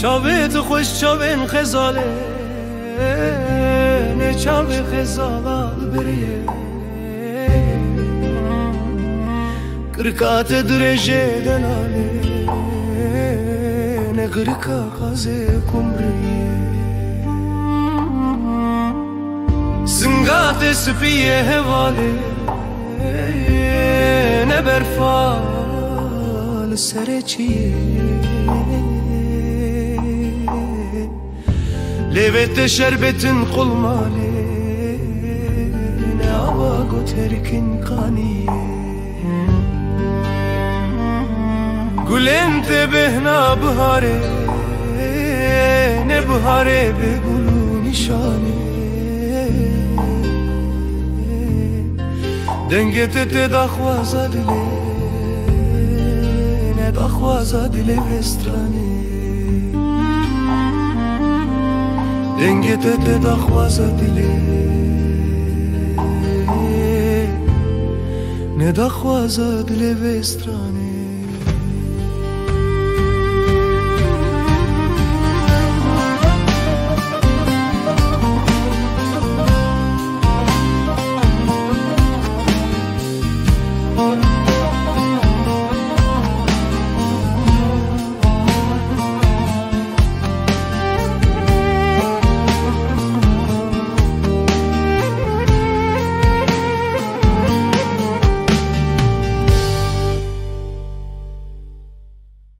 چاوت خوش چاوین خزاله نه چاو خزالال بریه کرکات درجه دلاله نه کرکا خازه کمریه سنگات سپیه هواله نه برفال سر چیه ليبت شربة قلمالي نعواق ترك قاني قل انت بهنا بهاري نبهاري بقولوا نشاني دنگت تدخوا زادلي ندخوا زادلي بستراني دنگت تدخوازه دلی ندخوازه دلی وستران